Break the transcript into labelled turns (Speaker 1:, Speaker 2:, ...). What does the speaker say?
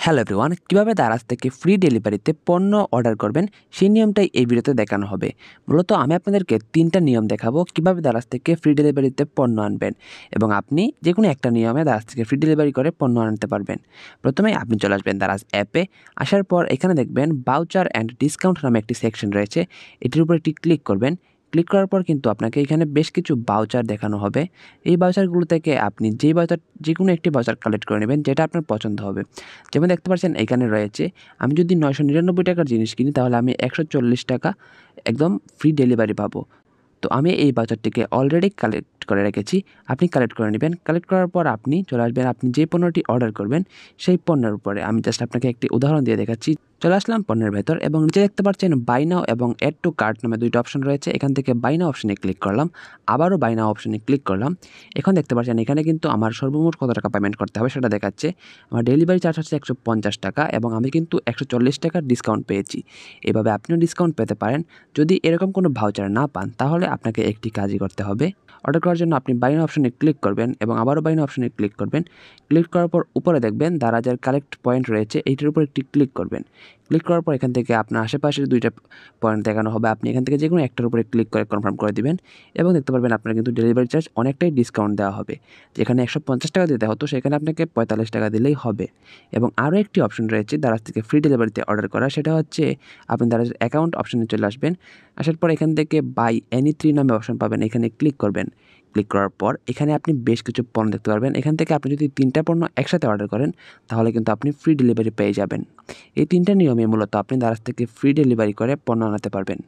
Speaker 1: Hello everyone, কীভাবে দারাজ থেকে free ডেলিভারিতে পণ্য অর্ডার করবেন সেই নিয়মটাই এই ভিডিওতে দেখানো হবে। মূলত আমি আপনাদেরকে 3টা নিয়ম দেখাবো কীভাবে দারাজ থেকে ফ্রি ডেলিভারিতে পণ্য আনবেন এবং আপনি যেকোনো একটা নিয়মে দারাজ থেকে ফ্রি ডেলিভারি করে পণ্য আনতে পারবেন। প্রথমেই আপনি চলে আসবেন দারাজ অ্যাপে। আসার পর এখানে দেখবেন ভাউচার অ্যান্ড ডিসকাউন্ট নামে একটি সেকশন রয়েছে, এটির উপর একটি ক্লিক করবেন। ক্লিক করার পর কিন্তু আপনাকে এখানে বেশ কিছু ভাউচার দেখানো হবে। এই ভাউচারগুলো থেকে আপনি যেকোনো একটি ভাউচার কালেক্ট করে নেবেন যেটা আপনার পছন্দ হবে। যেমন দেখতে পাচ্ছেন এখানে রয়েছে, আমি যদি 999 টাকার জিনিস কিনি তাহলে আমি 140 টাকা একদম ফ্রি ডেলিভারি পাবো। তো আমি এই ভাউচারটিকে অলরেডি কালেক্ট করে রেখেছি। আপনি কালেক্ট করে নেবেন। কালেক্ট করার পর আপনি চলে আসবেন আপনি যে পণ্যটি অর্ডার করবেন সেই পণ্যের উপরে। আমি জাস্ট আপনাকে একটি উদাহরণ দিয়ে দেখাচ্ছি। চলে আসলাম পণ্যের ভেতর এবং নিচে দেখতে পাচ্ছেন বাই নাও এবং এড টু কার্ট নামে 2টা অপশন রয়েছে। এখান থেকে বাই নাও অপশনে ক্লিক করলাম, আবারও বাই নাও অপশনে ক্লিক করলাম। এখন দেখতে পাচ্ছেন এখানে কিন্তু আমার সর্বমোট কত টাকা পেমেন্ট করতে হবে সেটা দেখাচ্ছে। আমার ডেলিভারি চার্জ হচ্ছে 150 টাকা এবং আমি কিন্তু 140 টাকার ডিসকাউন্ট পেয়েছি। এভাবে আপনিও ডিসকাউন্ট পেতে পারেন। যদি এরকম কোনো ভাউচার না পান তাহলে আপনাকে একটি কাজই করতে হবে। অর্ডার করার জন্য আপনি বাই নাও অপশনে ক্লিক করবেন এবং আবারও বাই নাও অপশনে ক্লিক করবেন। ক্লিক করার পর উপরে দেখবেন দারাজের কালেক্ট পয়েন্ট রয়েছে, এইটির উপর একটি ক্লিক করবেন। ক্লিক করার পর এখান থেকে আপনার আশেপাশের 2টা পয়েন্ট দেখানো হবে। আপনি এখান থেকে যেকোনো একটার উপরে ক্লিক করে কনফার্ম করে দিবেন এবং দেখতে পারবেন আপনার কিন্তু ডেলিভারি চার্জ অনেকটাই ডিসকাউন্ট দেওয়া হবে। যেখানে 150 টাকা দিতে হতো সেখানে আপনাকে 45 টাকা দিলেই হবে। এবং আরও একটি অপশন রয়েছে দারাজ থেকে ফ্রি ডেলিভারিতে অর্ডার করা, সেটা হচ্ছে আপনি দারাজের অ্যাকাউন্ট অপশনে চলে আসবেন। আসার পর এখান থেকে বাই এনি 3 নামে অপশন পাবেন, এখানে ক্লিক করবেন। ক্লিক করার পর এখানে আপনি বেশ কিছু পণ্য দেখতে পারবেন। এখান থেকে আপনি যদি 3টা পণ্য একসাথে অর্ডার করেন তাহলে কিন্তু আপনি ফ্রি ডেলিভারি পেয়ে যাবেন। এই 3টা নিয়মে মূলত আপনি দারাজ থেকে ফ্রি ডেলিভারি করে পণ্য আনাতে পারবেন।